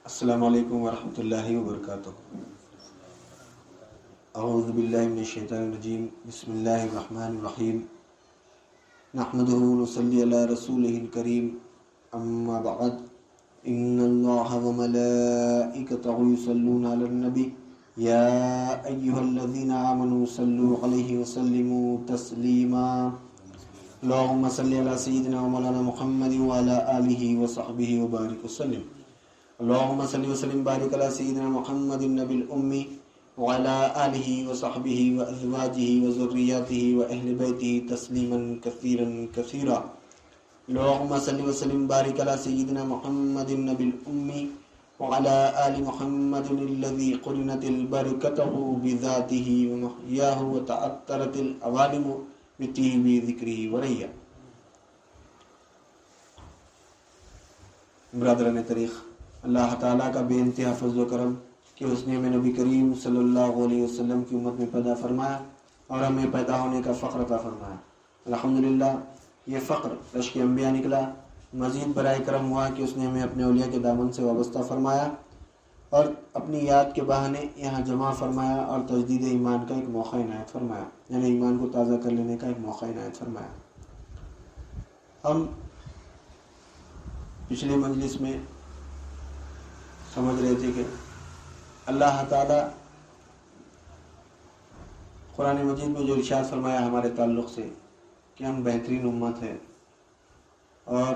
السلام علیکم ورحمۃ اللہ وبرکاتہ۔ اعوذ باللہ من الشیطان الرجیم، بسم اللہ الرحمن الرحیم، نحمدہ ونصلی علی رسولہ الکریم، اما بعد، ان اللہ وملائکتہ یصلون علی النبی یا ایہا الذین آمنوا صلوا علیہ وسلموا تسلیما۔ اللہم صلی علی سیدنا مولانا محمد وعلی آلہ وصحبہ وبارک وسلم۔ اللہم صلی وسلم بارک علی سیدنا محمد النبی الامی وعلی آلہ وصحبہ وازواجہ وذریاتہ واہل بیتہ تسلیما کثیرا کثیرا۔ اللہم صلی وسلم بارک علی سیدنا محمد النبی الامی وعلی آل محمد الذی قرنت البرکتہ بذاتہ ومحیاہ وتعطرت العوالم بطیب ذکرہ وریا۔ برادران طریق، اللہ تعالیٰ کا بے انتہا فضل و کرم کہ اس نے ہمیں نبی کریم صلی اللہ علیہ وسلم کی امت میں پیدا فرمایا اور ہمیں پیدا ہونے کا فخر عطا فرمایا۔ الحمدللہ یہ فخر رشک انبیاء نکلا، مزید برائے کرم ہوا کہ اس نے ہمیں اپنے اولیاء کے دامن سے وابستہ فرمایا اور اپنی یاد کے بہانے یہاں جمع فرمایا اور تجدید ایمان کا ایک موقع عنایت فرمایا، یعنی ایمان کو تازہ کر لینے کا ایک موقع عنایت فرمایا۔ ہم پچھلی مجلس میں سمجھ رہے تھے کہ اللہ تعالیٰ قرآن مجید میں جو ارشاد فرمایا ہمارے تعلق سے کہ ہم بہترین امت ہیں اور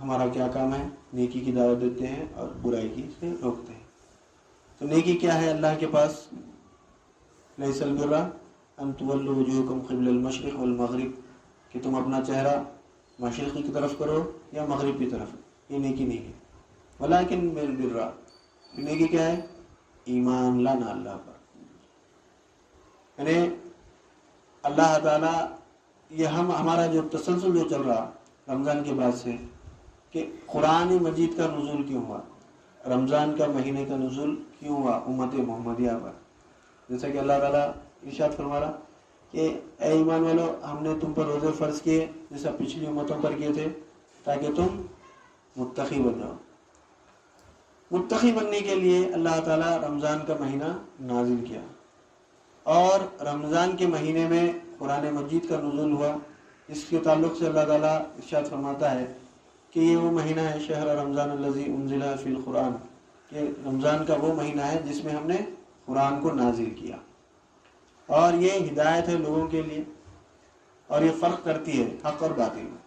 ہمارا کیا کام ہے، نیکی کی دعوت دیتے ہیں اور برائی کی سے روکتے ہیں۔ تو نیکی کیا ہے اللہ کے پاس؟ لیس البر ان تولوا وجوہکم قبل المشرق والمغرب، کہ تم اپنا چہرہ مشرق کی طرف کرو یا مغرب کی طرف، یہ نیکی نہیں ہے۔ ولیکن البر، نیکی کیا ہے؟ ایمان لانا اللہ پر، یعنی اللہ تعالیٰ یہ ہمارا جو تسلسل جو چل رہا رمضان کے بعد سے کہ قرآن مجید کا نزول کیوں ہوا، رمضان کا مہینے کا نزول کیوں ہوا امت محمدیہ پر، جیسا کہ اللہ تعالیٰ ارشاد فرما رہا کہ اے ایمان والو، ہم نے تم پر روزے فرض کیے جیسا پچھلی امتوں پر کیے تھے تاکہ تم متقی بن جاؤ۔ متقی بننے کے لیے اللہ تعالیٰ رمضان کا مہینہ نازل کیا اور رمضان کے مہینے میں قرآن مجید کا نزول ہوا۔ اس کے تعلق سے اللہ تعالیٰ ارشاد فرماتا ہے کہ یہ وہ مہینہ ہے شہر رمضان الذی انزل فی القرآن، کہ رمضان کا وہ مہینہ ہے جس میں ہم نے قرآن کو نازل کیا، اور یہ ہدایت ہے لوگوں کے لیے اور یہ فرق کرتی ہے حق اور باطل میں،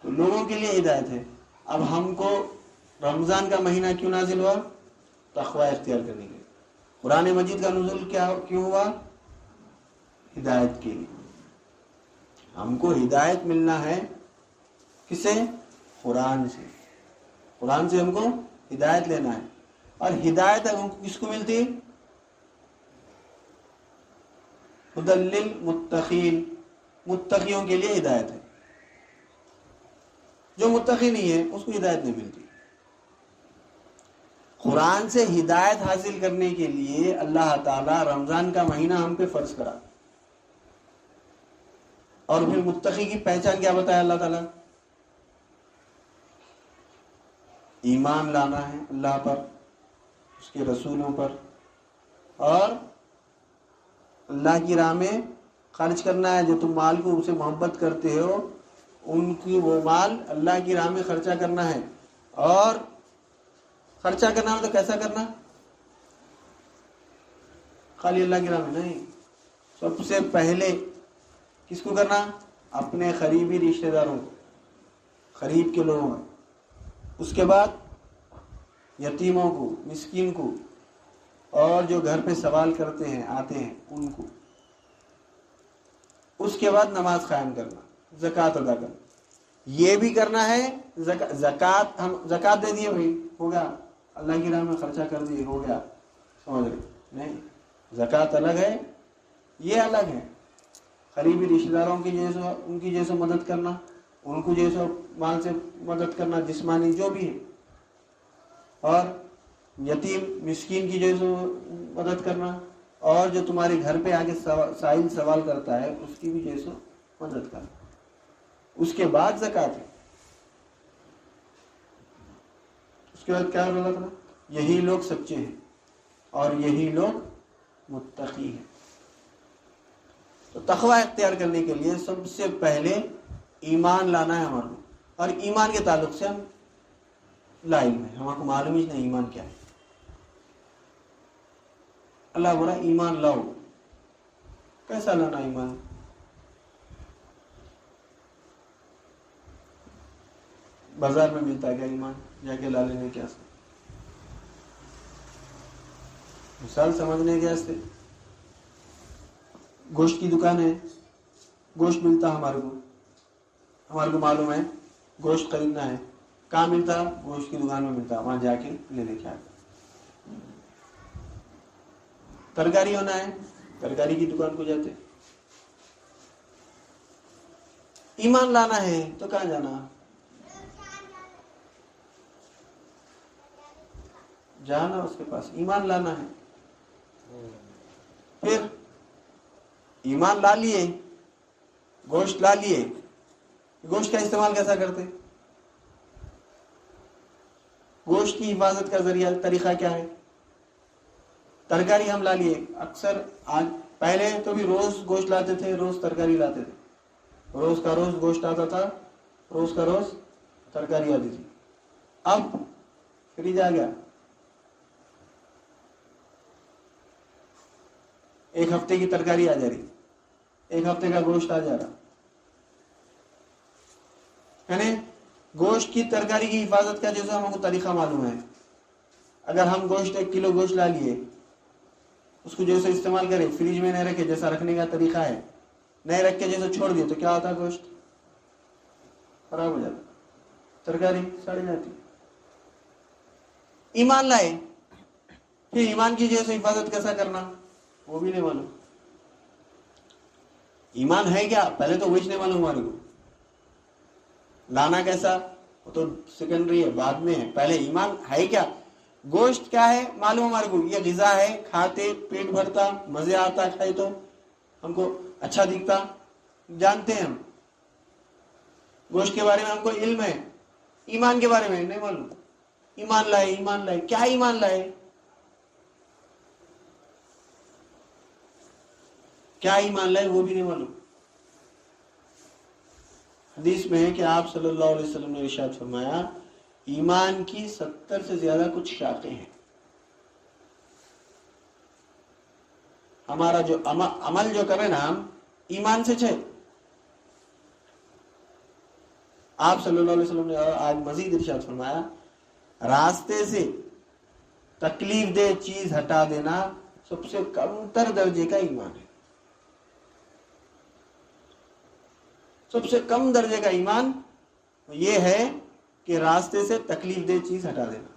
تو لوگوں کے لیے ہدایت ہے۔ اب ہم کو رمضان کا مہینہ کیوں نازل ہوا؟ تقوی اختیار کرنے کے لیے۔ قرآن مجید کا نزول کیوں ہوا؟ ہدایت کے لیے۔ ہم کو ہدایت ملنا ہے کس سے؟ قرآن سے۔ قرآن سے ہم کو ہدایت لینا ہے، اور ہدایت ہم کو کس کو ملتی؟ ہدی للمتقین، متقیوں کے لیے ہدایت ہے۔ جو متقی نہیں ہے اس کو ہدایت نہیں ملتی۔ قرآن سے ہدایت حاصل کرنے کے لیے اللہ تعالیٰ رمضان کا مہینہ ہم پہ فرض کرا، اور پھر متقی کی پہچان کیا بتایا اللہ تعالیٰ؟ ایمان لانا ہے اللہ پر، اس کے رسولوں پر، اور اللہ کی راہ میں خرچ کرنا ہے۔ جو تم مال کو اسے محبت کرتے ہو ان کی وہ مال اللہ کی راہ میں خرچہ کرنا ہے، اور خرچہ کرنا ہو تو کیسا کرنا؟ خالی اللہ کی راہ میں نہیں، سب سے پہلے کس کو کرنا؟ اپنے قریبی رشتہ داروں کو، قریب کے لوگوں کو، اس کے بعد یتیموں کو، مسکین کو، اور جو گھر پہ سوال کرتے ہیں آتے ہیں ان کو، اس کے بعد نماز قائم کرنا، زکوٰۃ ادا کرنا، یہ بھی کرنا ہے۔ زکوٰۃ ہم زکوٰۃ دے دیے بھائی ہو گیا، اللہ کی راہ میں خرچہ کر دیے ہو گیا، سمجھ رہے؟ نہیں، زکوٰۃ الگ ہے، یہ الگ ہے۔ قریبی رشتہ داروں کی جیسے ان کی جیسے مدد کرنا، ان کو جیسے مال سے مدد کرنا، جسمانی جو بھی ہے، اور یتیم مسکین کی جیسے مدد کرنا، اور جو تمہارے گھر پہ آگے سائل سوال کرتا ہے اس کی بھی جیسے مدد کرنا۔ اس کے بعد زکوٰۃ ہے۔ اس کے بعد کیا اللہ تعالیٰ یہی لوگ سچے ہیں اور یہی لوگ متقی ہیں۔ تو تقوی اختیار کرنے کے لیے سب سے پہلے ایمان لانا ہے ہمارے کو، اور ایمان کے تعلق سے ہم لا علم ہے، ہمارے کو معلوم ہی نہیں ایمان کیا ہے۔ اللہ بولا ایمان لاؤ، کیسا لانا ایمان؟ بازار میں ملتا ہے کیا ایمان؟ جا کے لا لینے کیا سے؟ مثال سمجھنے کے واسطے، گوشت کی دکان ہے، گوشت ملتا ہمارے کو معلوم ہے گوشت خریدنا ہے، کہاں ملتا؟ گوشت کی دکان میں ملتا، وہاں جا کے لے کے آتا۔ ترکاری ہونا ہے، ترکاری کی دکان کو جاتے۔ ایمان لانا ہے تو کہاں جانا؟ جانا اس کے پاس، ایمان لانا ہے۔ پھر ایمان لا لیے، گوشت لا لیے، گوشت کا استعمال کیسا کرتے؟ گوشت کی حفاظت کا ذریعہ طریقہ کیا ہے؟ ترکاری ہم لا لیے، اکثر آج پہلے تو بھی روز گوشت لاتے تھے، روز ترکاری لاتے تھے، روز کا روز گوشت آتا تھا، روز کا روز ترکاری آتی تھی۔ اب فریج آ گیا، ایک ہفتے کی ترکاری آ جا رہی، ایک ہفتے کا گوشت آ جا رہا، یعنی گوشت کی ترکاری کی حفاظت کا جیسا ہم کو طریقہ معلوم ہے۔ اگر ہم گوشت 1 کلو گوشت لا لیے، اس کو جیسے استعمال کریں، فریج میں نہیں رکھے، جیسا رکھنے کا طریقہ ہے، نہیں رکھ کے جیسے چھوڑ دیے تو کیا ہوتا؟ گوشت خراب ہو جاتا، ترکاری سڑ جاتی۔ ایمان لائے، پھر ایمان کی جیسے حفاظت کیسا کرنا وہ بھی نہیں معلوم۔ ایمان ہے کیا پہلے تو وہی نہیں معلوم ہمارے کو، لانا کیسا وہ تو سیکنڈری ہے، بعد میں ہے، پہلے ایمان ہے کیا؟ گوشت کیا ہے معلوم ہمارے کو، یہ غذا ہے، کھاتے پیٹ بھرتا، مزے آتا، کھائے تو ہم کو اچھا دکھتا، جانتے ہیں ہم گوشت کے بارے میں، ہم کو علم ہے۔ ایمان کے بارے میں نہیں معلوم۔ ایمان لائے، ایمان لائے، کیا ایمان لائے؟ کیا ایمان لائے وہ بھی نہیں معلوم۔ حدیث میں ہے کہ آپ صلی اللہ علیہ وسلم نے ارشاد فرمایا، ایمان کی 70 سے زیادہ کچھ شاخیں ہیں۔ ہمارا جو عمل جو کرے نا ہم ایمان سے چھے۔ آپ صلی اللہ علیہ وسلم نے آج مزید ارشاد فرمایا، راستے سے تکلیف دہ چیز ہٹا دینا سب سے کم تر درجے کا ایمان ہے۔ سب سے کم درجے کا ایمان یہ ہے کہ راستے سے تکلیف دہ چیز ہٹا دینا۔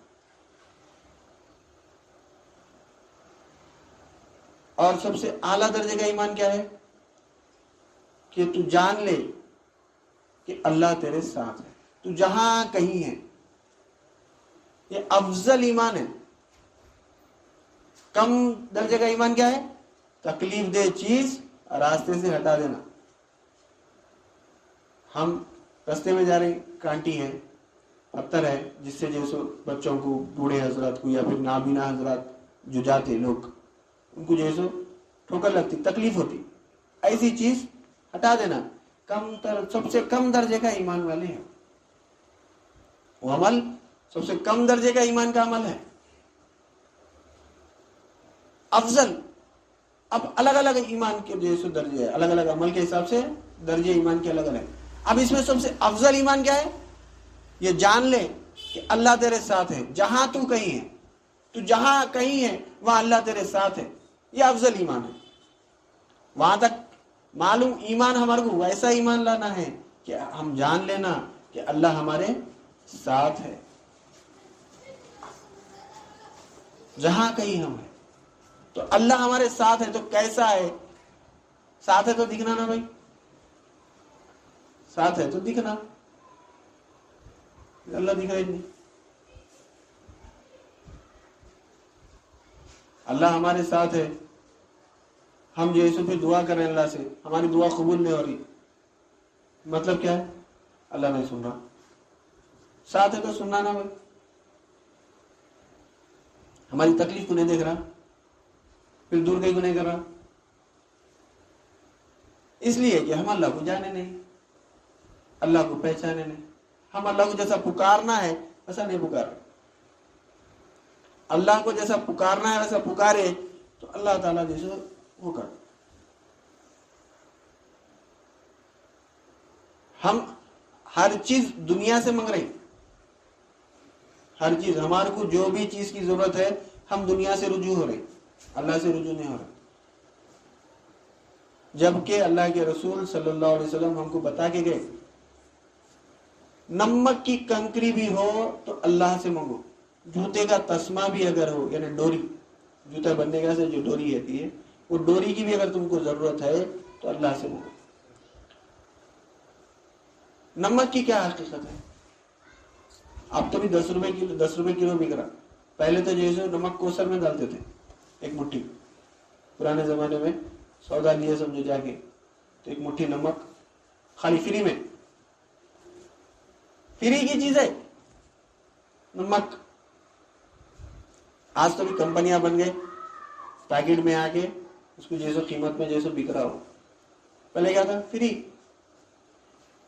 اور سب سے اعلیٰ درجے کا ایمان کیا ہے؟ کہ تو جان لے کہ اللہ تیرے ساتھ ہے، تو جہاں کہیں ہے۔ یہ افضل ایمان ہے۔ کم درجے کا ایمان کیا ہے؟ تکلیف دہ چیز راستے سے ہٹا دینا۔ ہم راستے میں جا رہے ہیں، کانٹی ہے، پتھر ہے، جس سے جیسے بچوں کو، بوڑھے حضرات کو، یا پھر نابینا حضرات جو جاتے لوگ، ان کو جیسے ٹھوکر لگتی، تکلیف ہوتی، ایسی چیز ہٹا دینا کم تر، سب سے کم درجے کا ایمان والے ہیں۔ وہ عمل سب سے کم درجے کا ایمان کا عمل ہے، افضل۔ اب الگ الگ ایمان کے جیسے درجے ہے، الگ الگ عمل کے حساب سے درجے ایمان کے الگ الگ ہیں۔ اب اس میں سب سے افضل ایمان کیا ہے؟ یہ جان لے کہ اللہ تیرے ساتھ ہے، جہاں تو کہیں ہے، تو جہاں کہیں ہے وہاں اللہ تیرے ساتھ ہے۔ یہ افضل ایمان ہے۔ وہاں تک معلوم ایمان ہمارے کو ویسا ایمان لانا ہے کہ ہم جان لینا کہ اللہ ہمارے ساتھ ہے، جہاں کہیں ہم ہیں۔ تو اللہ ہمارے ساتھ ہے تو کیسا ہے؟ ساتھ ہے تو دکھنا نا بھائی، ساتھ ہے تو دکھنا، اللہ دکھائی نہیں۔ اللہ ہمارے ساتھ ہے، ہم جو ایسے پھر دعا کریں اللہ سے، ہماری دعا قبول نہیں ہو رہی، مطلب کیا ہے؟ اللہ نہیں سن رہا۔ ساتھ ہے تو سننا نا بھائی۔ ہماری تکلیف کو نہیں دیکھ رہا، پھر دور گئی کو نہیں کر رہا، اس لیے کہ ہم اللہ کو جانے نہیں، اللہ کو پہچانے نہیں. ہم اللہ کو جیسا پکارنا ہے ویسا نہیں پکار رہے. اللہ کو جیسا پکارنا ہے ویسا پکارے تو اللہ تعالیٰ جیسے وہ کر. ہم ہر چیز دنیا سے مانگ رہے ہیں، ہر چیز، ہمارے کو جو بھی چیز کی ضرورت ہے ہم دنیا سے رجوع ہو رہے، اللہ سے رجوع نہیں ہو رہے. جبکہ اللہ کے رسول صلی اللہ علیہ وسلم ہم کو بتا کے گئے نمک کی کنکری بھی ہو تو اللہ سے مانگو، جوتے کا تسمہ بھی اگر ہو، یعنی ڈوری، جوتا بننے کا سے جو ڈوری رہتی ہے وہ ڈوری کی بھی اگر تم کو ضرورت ہے تو اللہ سے مانگو. نمک کی کیا حقیقت ہے؟ اب تو بھی 10 روپے کلو بک رہا. پہلے تو جیسے نمک کوسر میں ڈالتے تھے ایک مٹھی، پرانے زمانے میں سودا لیے سمجھو جا کے تو ایک مٹھی نمک خالی فری میں، فری کی چیز ہے نمک. آج تو بھی کمپنیاں بن گئے پیکٹ میں آ کے اس کو جیسے قیمت میں جیسے بک رہا ہو. پہلے کیا تھا؟ فری.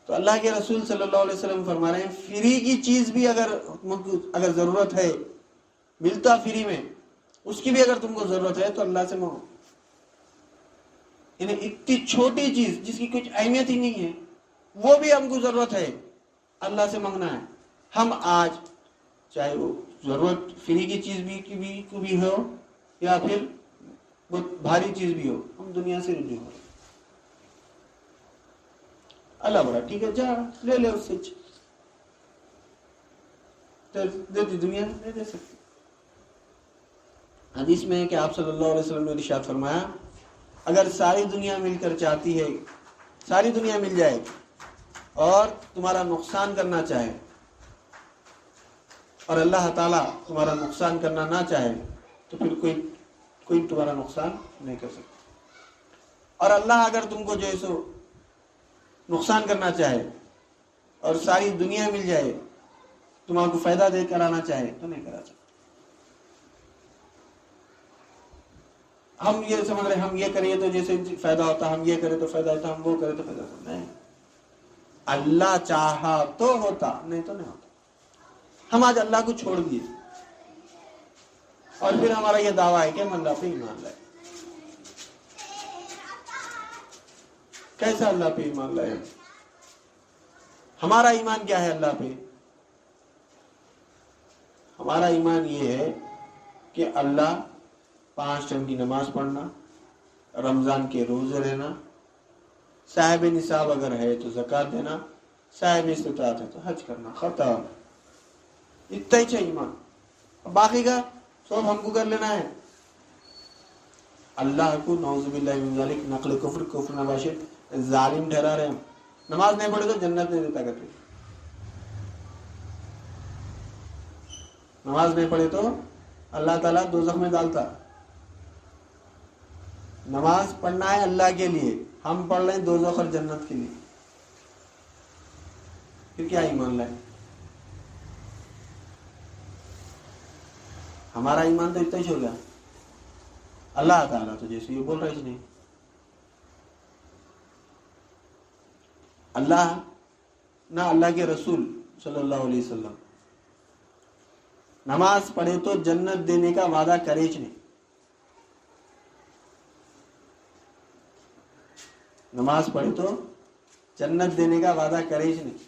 تو اللہ کے رسول صلی اللہ علیہ وسلم فرما رہے ہیں فری کی چیز بھی اگر ضرورت ہے، ملتا فری میں، اس کی بھی اگر تم کو ضرورت ہے تو اللہ سے مانگو. یعنی اتنی چھوٹی چیز جس کی کچھ اہمیت ہی نہیں ہے وہ بھی ہم کو ضرورت ہے، اللہ سے مانگنا ہے. ہم آج چاہے وہ ضرورت فری کی چیز بھی ہو یا پھر بہت بھاری چیز بھی ہو، ہم دنیا سے رجوع ہو. اللہ بڑا ٹھیک ہے، جا لے لے اس سے، دیتی دنیا نہیں دے سکتی. حدیث میں ہے کہ آپ صلی اللہ علیہ وسلم نے ارشاد فرمایا اگر ساری دنیا مل کر چاہتی ہے، ساری دنیا مل جائے اور تمہارا نقصان کرنا چاہے اور اللہ تعالیٰ تمہارا نقصان کرنا نہ چاہے تو پھر کوئی تمہارا نقصان نہیں کر سکتا. اور اللہ اگر تم کو جو ہے سو نقصان کرنا چاہے اور ساری دنیا مل جائے تمہارے کو فائدہ دے کر آنا چاہے تو نہیں کرا سکتا. ہم یہ سمجھ رہے ہم یہ کریں تو جیسے فائدہ ہوتا، ہم یہ کریں تو فائدہ ہوتا، ہم وہ کریں تو فائدہ ہوتا. نہیں، اللہ چاہا تو ہوتا، نہیں تو نہیں ہوتا. ہم آج اللہ کو چھوڑ دیے اور پھر ہمارا یہ دعویٰ ہے کہ ہم اللہ پہ ایمان لائے. کیسا اللہ پہ ایمان لائے؟ ہمارا ایمان کیا ہے اللہ پہ؟ ہمارا ایمان یہ ہے کہ اللہ 5 ٹائم کی نماز پڑھنا، رمضان کے روزے رہنا، صاحب نصاب اگر ہے تو زکوٰۃ دینا، صاحب استطاعت ہے تو حج کرنا. ختم. اتنا ہی چاہیے ایمان. باقی کا سب ہم کو کر لینا ہے. اللہ کو نعوذ باللہ من ذالک نقل کفر نباشر ظالم ٹھہرا رہے. ہم نماز نہیں پڑھے تو جنت نہیں دیتا کرتے، نماز نہیں پڑھے تو اللہ تعالیٰ دوزخ میں ڈالتا. نماز پڑھنا ہے اللہ کے لیے، ہم پڑھ رہے ہیں دوزخ اور جنت کے لیے. پھر کیا ایمان لائے؟ ہمارا ایمان تو اتنا ہی ہو گیا. اللہ تعالیٰ تو جیسے یہ بول رہا ہے نہیں. اللہ نہ اللہ کے رسول صلی اللہ علیہ وسلم نماز پڑھے تو جنت دینے کا وعدہ کرے چ نہیں. نماز پڑھے تو جنت دینے کا وعدہ کرے چ نہیں.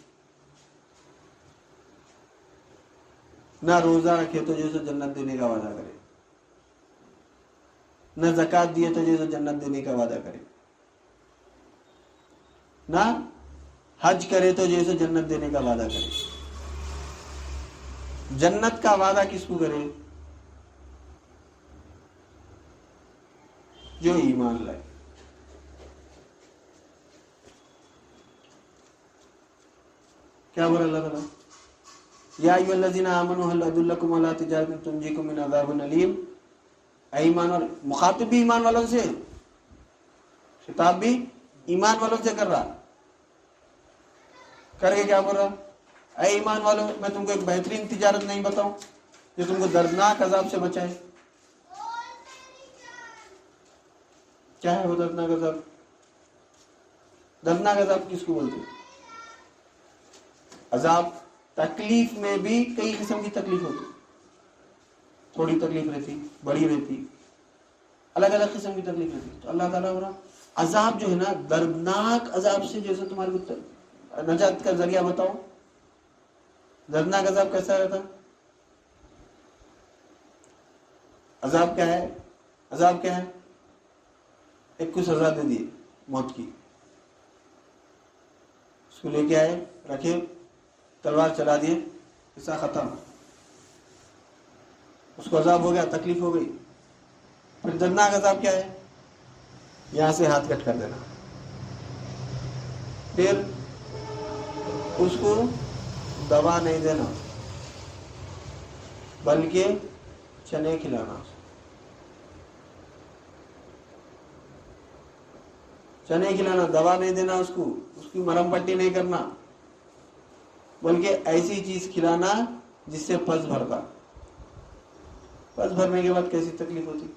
نہ روزہ رکھے تو جیسے جنت دینے کا وعدہ کرے، نہ زکوٰۃ دیے تو جیسے جنت دینے کا وعدہ کرے، نہ حج کرے تو جیسے جنت دینے کا وعدہ کرے. جنت کا وعدہ کس کو کرے؟ جو ایمان لائے. کیا بولا اللہ تعالیٰ؟ یا ایھا الذین آمنوا هل ادلکم علی تجارۃ تنجیکم من عذاب الیم. اے ایمان والوں، مخاطب بھی ایمان والوں سے، خطاب بھی ایمان والوں سے کر رہا. کر کے کیا بول رہا؟ اے ایمان والوں، میں تم کو ایک بہترین تجارت نہیں بتاؤں؟ جو تم کو دردناک عذاب سے بچائے. کیا ہے وہ دردناک عذاب؟ دردناک عذاب کس کو بولتے ہیں؟ عذاب، تکلیف میں بھی کئی قسم کی تکلیف ہوتی، تھوڑی تکلیف رہتی، بڑی رہتی، الگ الگ قسم کی تکلیف رہتی. تو اللہ تعالیٰ ہو رہا عذاب جو ہے نا، دردناک عذاب سے جیسے تمہارے کو نجات کا ذریعہ بتاؤ. دردناک عذاب کیسا رہتا؟ عذاب کیا ہے؟ عذاب کیا ہے؟ ایک کو سزا دے دی موت کی، اس کو لے کے آئے، رکھے، تلوار چلا دیے، قصہ ختم. اس کو عذاب ہو گیا، تکلیف ہو گئی. پھر دردناک عذاب کیا ہے؟ یہاں سے ہاتھ کٹ کر دینا. پھر اس کو دوا نہیں دینا بلکہ چنے کھلانا. چنے کھلانا، دوا نہیں دینا اس کو، اس کی مرہم پٹی نہیں کرنا، بلکہ ایسی چیز کھلانا جس سے پس بھرتا. پس بھرنے کے بعد کیسی تکلیف ہوتی؟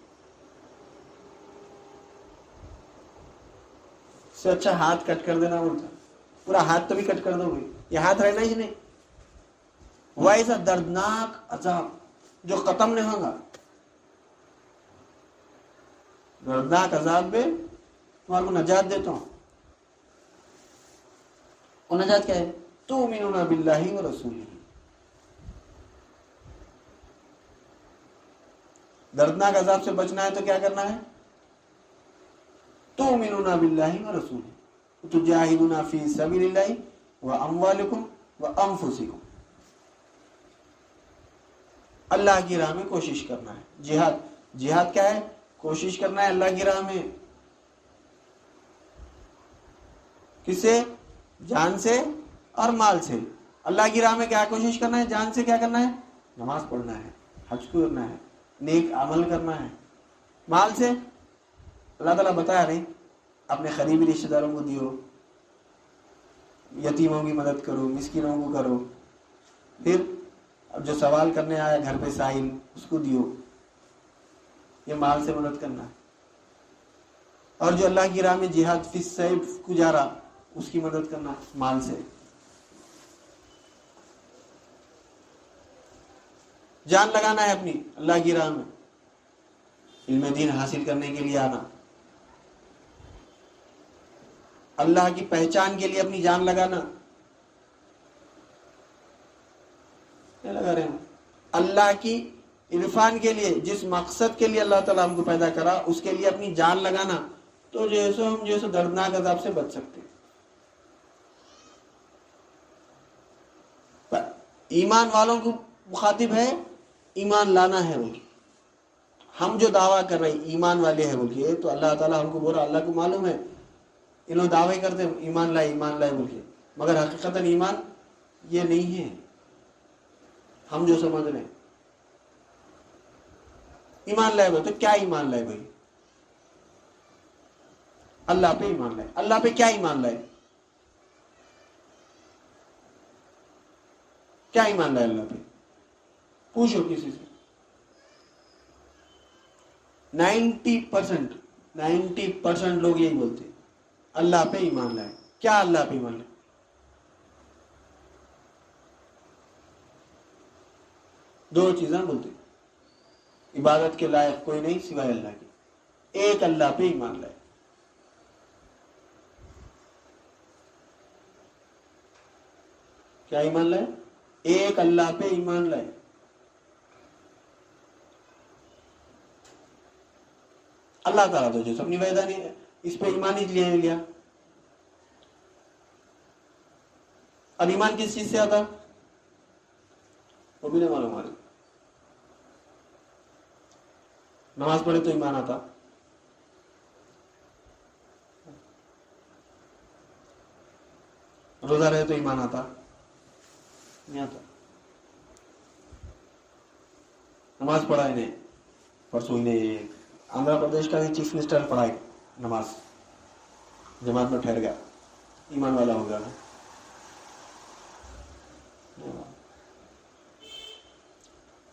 اس سے اچھا ہاتھ کٹ کر دینا بولتا. پورا ہاتھ تو بھی کٹ کر دو گے، یہ ہاتھ رہنا ہی نہیں. وہ ایسا دردناک عذاب جو ختم نہیں ہوگا. دردناک عذاب میں تمہارے کو نجات دیتا ہوں. اور نجات کیا ہے؟ تؤمنون باللہ ورسولہ. دردناک عذاب سے بچنا ہے تو کیا کرنا ہے؟ تؤمنون باللہ ورسولہ تجاہدون فی سبیل اللہ واموالکم وانفسکم. اللہ کی راہ میں کوشش کرنا ہے. جہاد، جہاد کیا ہے؟ کوشش کرنا ہے اللہ کی راہ میں. کس سے؟ جان سے اور مال سے. اللہ کی راہ میں کیا کوشش کرنا ہے؟ جان سے کیا کرنا ہے؟ نماز پڑھنا ہے، حج کرنا ہے، نیک عمل کرنا ہے. مال سے اللہ تعالیٰ بتایا نہیں، اپنے قریبی رشتہ داروں کو دیو، یتیموں کی مدد کرو، مسکینوں کو کرو. پھر اب جو سوال کرنے آیا گھر پہ سائل، اس کو دیو. یہ مال سے مدد کرنا ہے. اور جو اللہ کی راہ میں جہاد فی سیف کو جا رہا، اس کی مدد کرنا مال سے. جان لگانا ہے اپنی اللہ کی راہ میں، علم دین حاصل کرنے کے لیے آنا، اللہ کی پہچان کے لیے اپنی جان لگانا. کیا لگا رہے ہیں؟ اللہ کی عرفان کے لیے، جس مقصد کے لیے اللہ تعالیٰ ہم کو پیدا کرا، اس کے لیے اپنی جان لگانا. تو ہم دردناک عذاب سے بچ سکتے. ایمان والوں کو مخاطب ہے، ایمان لانا ہے. بول کے ہم جو دعویٰ کر رہے ہیں ایمان والے ہیں بول کے، تو اللہ تعالیٰ ہم کو بول رہا، اللہ کو معلوم ہے ان لوگ دعوے کرتے ہیں ایمان لائے ایمان لائے بول کے، مگر حقیقتاً ایمان یہ نہیں ہے ہم جو سمجھ رہے ہیں. ایمان لائے بھائی، تو کیا ایمان لائے بھائی؟ اللہ پہ ایمان لائے. اللہ پہ کیا ایمان لائے؟ کیا ایمان لائے اللہ پہ؟ پوچھو کسی سے. 90% لوگ یہی بولتے ہیں، اللہ پہ ایمان لائے. کیا اللہ پہ ایمان لائے؟ دو چیزیں بولتے ہیں، عبادت کے لائق کوئی نہیں سوائے اللہ کے. ایک اللہ پہ ایمان لائے. کیا ایمان لائے؟ ایک اللہ پہ ایمان لائے. اللہ تعالیٰ تو جو سب نویدانی ہے، اس پہ ایمان ہی لیا. اور ایمان کس چیز سے آتا وہ بھی نہیں معلوم. ہمارے نماز پڑھے تو ایمان آتا، روزہ رہے تو ایمان آتا نہیں آتا. نماز پڑھا ہی نہیں. پرسوں ہی نہیں آندھرا پردیش کا چیف منسٹر پڑھائے نماز، جماعت میں ٹھہر گیا، ایمان والا ہو گیا.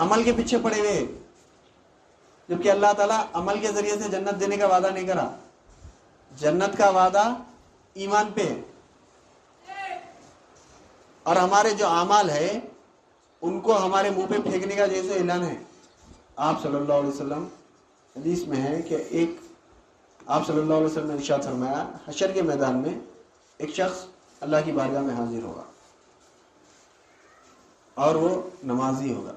عمل کے پیچھے پڑے ہوئے، جبکہ اللہ تعالیٰ عمل کے ذریعے سے جنت دینے کا وعدہ نہیں کرا. جنت کا وعدہ ایمان پہ ہے، اور ہمارے جو اعمال ہے ان کو ہمارے منہ پہ پھینکنے کا جیسے اعلان ہے. آپ صلی اللہ علیہ وسلم حدیث میں ہے کہ آپ صلی اللہ علیہ وسلم نے ارشاد فرمایا، حشر کے میدان میں ایک شخص اللہ کی بارگاہ میں حاضر ہوگا اور وہ نمازی ہوگا.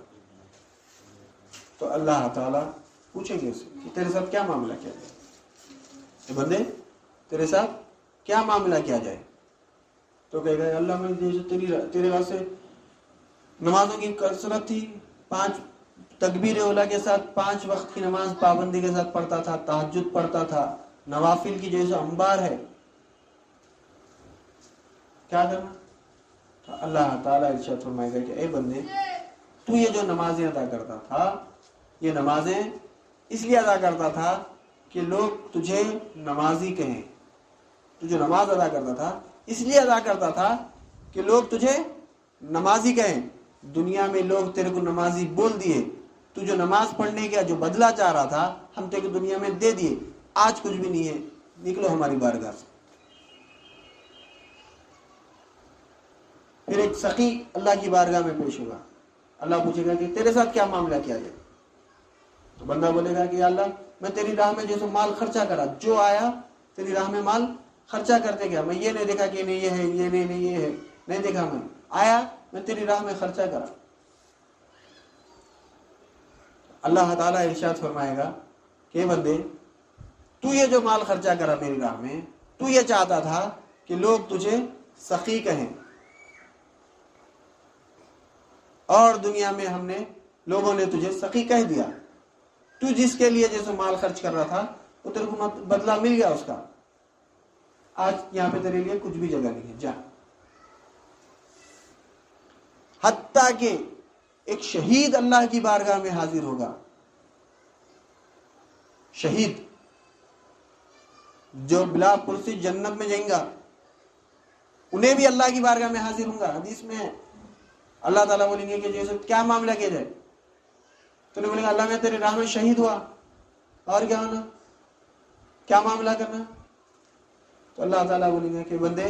تو اللہ تعالیٰ پوچھیں گے اسے کہ تیرے ساتھ کیا معاملہ کیا جائے، اے بندے تیرے ساتھ کیا معاملہ کیا جائے؟ تو کہے گا اللہ میں تیرے واسطے نمازوں کی کثرت تھی، 5 تکبیر اولا کے ساتھ 5 وقت کی نماز پابندی کے ساتھ پڑھتا تھا، تہجد پڑھتا تھا، نوافل کی جیسے انبار ہے، کیا کرنا؟ تو اللہ تعالیٰ ارشاد فرمائے گا کہ اے بندے تو یہ جو نمازیں ادا کرتا تھا، یہ نمازیں اس لیے ادا کرتا تھا کہ لوگ تجھے نمازی کہیں. تو جو نماز ادا کرتا تھا اس لیے ادا کرتا تھا کہ لوگ تجھے نمازی کہیں. دنیا میں لوگ تیرے کو نمازی بول دیے، تو جو نماز پڑھنے کا جو بدلہ چاہ رہا تھا ہم تیرے کو دنیا میں دے دیے. آج کچھ بھی نہیں ہے، نکلو ہماری بارگاہ سے. پھر ایک سخی اللہ کی بارگاہ میں پیش ہوگا. اللہ پوچھے گا کہ تیرے ساتھ کیا معاملہ کیا جائے؟ تو بندہ بولے گا کہ یا اللہ میں تیری راہ میں جیسے مال خرچہ کرا، جو آیا تیری راہ میں مال خرچہ کرتے گیا. میں یہ نہیں دیکھا کہ نہیں یہ ہے، یہ نہیں یہ ہے، نہیں دیکھا. میں آیا، میں تیری راہ میں خرچہ کرا. اللہ تعالیٰ ارشاد فرمائے گا کہ بندے تو یہ جو مال خرچہ کرا میری راہ میں، تو یہ چاہتا تھا کہ لوگ تجھے سخی کہیں، اور دنیا میں ہم نے لوگوں نے تجھے سخی کہہ دیا. تو جس کے لیے جیسے مال خرچ کر رہا تھا وہ تیرے کو بدلہ مل گیا اس کا. آج یہاں پہ تیرے لیے کچھ بھی جگہ نہیں ہے، جا. حتیٰ کہ ایک شہید اللہ کی بارگاہ میں حاضر ہوگا. شہید جو بلا پرسی جنت میں جائیں گا، انہیں بھی اللہ کی بارگاہ میں حاضر ہوں گا. حدیث میں اللہ تعالیٰ بولیں گے کہ جیسے کیا معاملہ کیا جائے؟ تو نے بولے گا اللہ میں تیرے راہ میں شہید ہوا، اور کیا ہونا، کیا معاملہ کرنا؟ تو اللہ تعالیٰ بولیں گے کہ بندے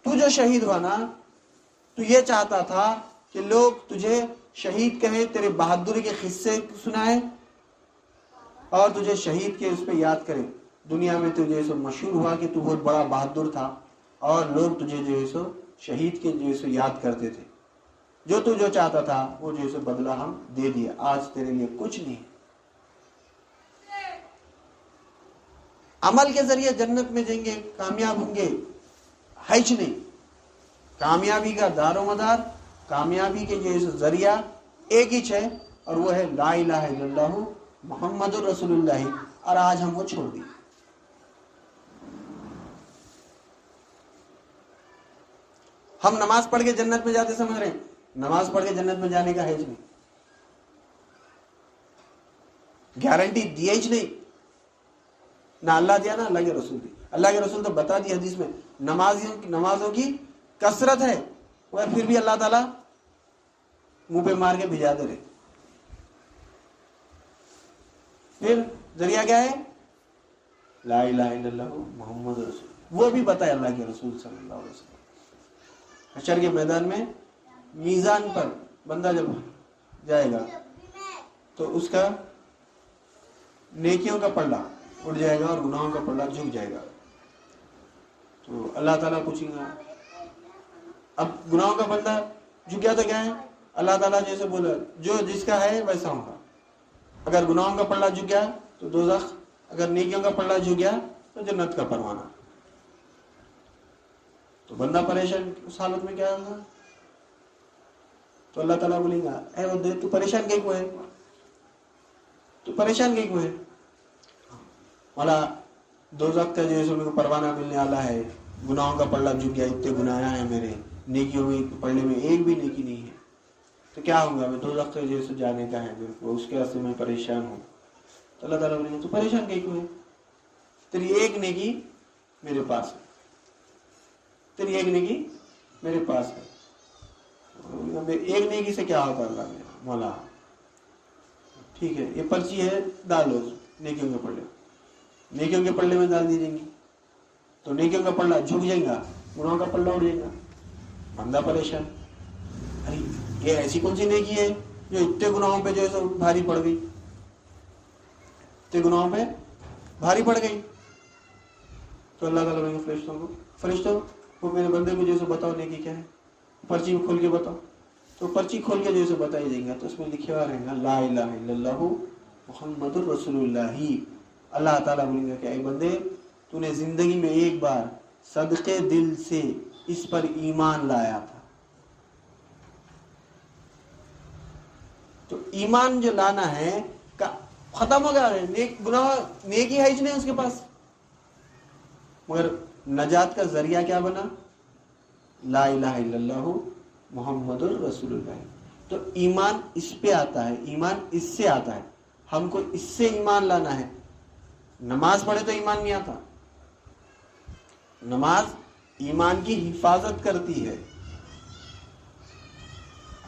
تو جو شہید ہوا نا، تو یہ چاہتا تھا کہ لوگ تجھے شہید کہیں، تیرے بہادری کے قصے سنائے اور تجھے شہید کے اس پہ یاد کرے. دنیا میں تجھے سو مشہور ہوا کہ تو بہت بڑا بہادر تھا، اور لوگ تجھے جو ہے سو شہید کے جو ہے سو یاد کرتے تھے. جو تو جو چاہتا تھا وہ جو ہے سو بدلہ ہم دے دیا. آج تیرے لیے کچھ نہیں. عمل کے ذریعے جنت میں جائیں گے، کامیاب ہوں گے، ہیچ نہیں. کامیابی کا دار و مدار، کامیابی کے جو ذریعہ ایک ہی ہے، اور وہ ہے لا الہ الا اللہ محمد الرسول اللہ. اور آج ہم وہ چھوڑ دی. ہم نماز پڑھ کے جنت میں جاتے سمجھ رہے ہیں، نماز پڑھ کے جنت میں جانے کا ہے نہیں، گارنٹی دی ہی نہیں. نہ اللہ دیا نہ اللہ کے رسول دی. اللہ کے رسول تو بتا دی حدیث میں نمازوں کی کثرت ہے، وہ پھر بھی اللہ تعالیٰ منہ پہ مار کے بھجا دے رہے. پھر ذریعہ کیا ہے؟ لا الہ الا اللہ محمد رسول. وہ بھی بتائے اللہ کے رسول صلی اللہ علیہ وسلم. حشر کے میدان میں میزان پر بندہ جب جائے گا تو اس کا نیکیوں کا پلڑا اٹھ جائے گا اور گناہوں کا پلڑا جھک جائے گا. تو اللہ تعالیٰ پوچھیں گا، اب گناہوں کا پلڑا جھکیا تو کیا ہے؟ اللہ تعالیٰ جیسے بولا جو جس کا ہے ویسا ہوگا. اگر گناہوں کا پلڑا جھک گیا تو دوزخ، اگر نیکیوں کا پلڑا جھک گیا تو جنت کا پروانہ. تو بندہ پریشان اس حالت میں کیا ہوگا؟ تو اللہ تعالیٰ بولیں گا اے بندے تو پریشان کیوں ہے؟ تو پریشان کیوں ہے؟ مولا دوزخ کا جو ہے میرے کو پروانہ ملنے والا ہے، گناہوں کا پلڑا جھک گیا، اتنے گناہ ہیں میرے، نیکیوں میں پڑھنے میں ایک بھی نیکی نہیں ہے، تو کیا ہوگا؟ میں دوزخ کا جو ہے جانے کا ہے میرے کو، اس کے واسطے میں پریشان ہوں. تو اللہ تعالیٰ بولیں گے تو پریشان کیوں ہے؟ تیری ایک نیکی میرے پاس ہے، تیری ایک نیکی میرے پاس ہے. ایک نیکی سے کیا ہوتا اللہ میرا مولا؟ ٹھیک ہے، یہ پرچی ہے، ڈالو نیکیوں کے پلڑے، نیکیوں کے پلڑے میں ڈال دی جائیں گی تو نیکیوں کا پلڑا جھک جائے گا، گناہوں کا پلڑا اڑ جائے گا، بندہ پریشان. ارے یہ ایسی کون سی نیکی ہے جو اتنے گناہوں پہ جو ہے سو بھاری پڑ گئی، اتنے گناہوں پہ بھاری پڑ گئی. تو اللہ تعالیٰ نے فرشتوں کو میرے بندے کو جو ہے بتاؤ نیکی کیا ہے، پرچی کھول کے بتاؤ. تو پرچی کھول کے جو ہے بتائی جائیں گا تو اس میں لکھے ہوا رہے گا لا الہ الا اللہ محمد الرسول اللہ. اللہ تعالیٰ بولیں گے کہ اے بندے تو نے زندگی میں ایک بار صدقے دل سے اس پر ایمان لایا تھا. تو ایمان جو لانا ہے ختم ہو گیا ہے، گناہ نیکی ہے ہی نہیں اس کے پاس، مگر نجات کا ذریعہ کیا بنا؟ لا الہ الا اللہ محمد الرسول اللہ. تو ایمان اس پہ آتا ہے، ایمان اس سے آتا ہے، ہم کو اس سے ایمان لانا ہے. نماز پڑھے تو ایمان نہیں آتا، نماز ایمان کی حفاظت کرتی ہے،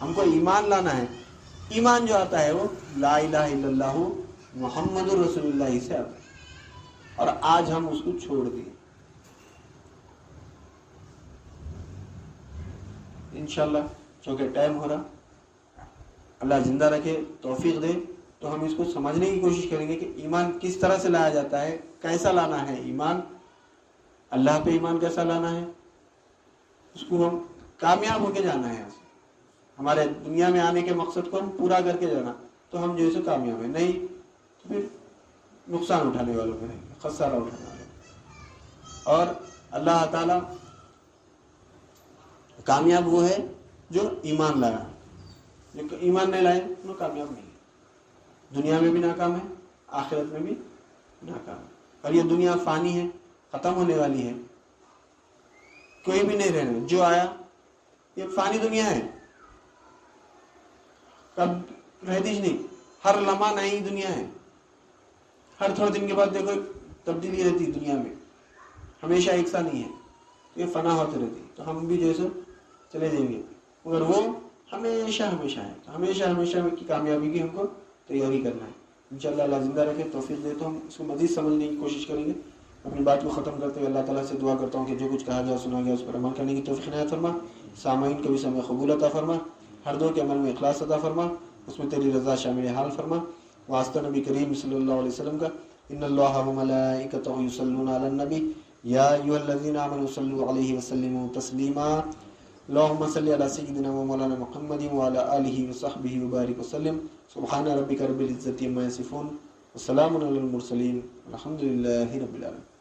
ہم کو ایمان لانا ہے. ایمان جو آتا ہے وہ لا الہ الا اللہ محمد الرسول اللہ سے آتا ہے، اور آج ہم اس کو چھوڑ دیے. انشاءاللہ چونکہ ٹائم ہو رہا، اللہ زندہ رکھے، توفیق دے، تو ہم اس کو سمجھنے کی کوشش کریں گے کہ ایمان کس طرح سے لایا جاتا ہے، کیسا لانا ہے ایمان، اللہ پہ ایمان کیسا لانا ہے، اس کو ہم کامیاب ہو کے جانا ہے. ہمارے دنیا میں آنے کے مقصد کو ہم پورا کر کے جانا تو ہم جو ہے کامیاب ہیں، نہیں تو پھر نقصان اٹھانے والوں میں رہیں گے، خسارہ اٹھانے والے. اور اللہ تعالیٰ کامیاب وہ ہے جو ایمان لایا، جو ایمان نہیں لائے وہ کامیاب نہیں ہے، دنیا میں بھی ناکام ہے، آخرت میں بھی ناکام ہے. اور یہ دنیا فانی ہے، ختم ہونے والی ہے، کوئی بھی نہیں رہنا. جو آیا یہ فانی دنیا ہے، کب رہتی نہیں، ہر لمحہ نئی دنیا ہے، ہر تھوڑے دن کے بعد دیکھو تبدیلی رہتی دنیا میں، ہمیشہ ایک سا نہیں ہے، یہ فنا ہوتے رہتی. تو ہم بھی جیسے چلے جائیں گے، مگر وہ ہمیشہ ہمیشہ ہے. تو ہمیشہ ہمیشہ کی کامیابی کی ہم کو تیاری کرنا ہے. انشاءاللہ اللہ زندہ رکھے، توفیق دے تو ہم اس کو مزید سمجھنے کی کوشش کریں گے. اپنی بات کو ختم کرتے ہوئے اللہ تعالیٰ سے دعا کرتا ہوں کہ جو کچھ کہا گیا سنا گیا اس پر عمل کرنے کی توفیق عنایت فرما. سامعین کو بھی سمے قبول عطا فرما، ہر دو کے عمل میں اخلاص عطا فرما، اس میں تیری رضا شامل حال فرما. واسطہ نبی کریم صلی اللہ علیہ وسلم کا، ان اللہ وملائکتہ یصلون علی النبی یا ایھا الذین آمنوا صلوا علیہ وسلموا تسلیما. اللهم صل على سيدنا ومولانا محمد وعلى آله وصحبه وبارك وسلم. سبحان ربك رب العزة عما يصفون وسلام على المرسلين والحمد لله رب العالمين.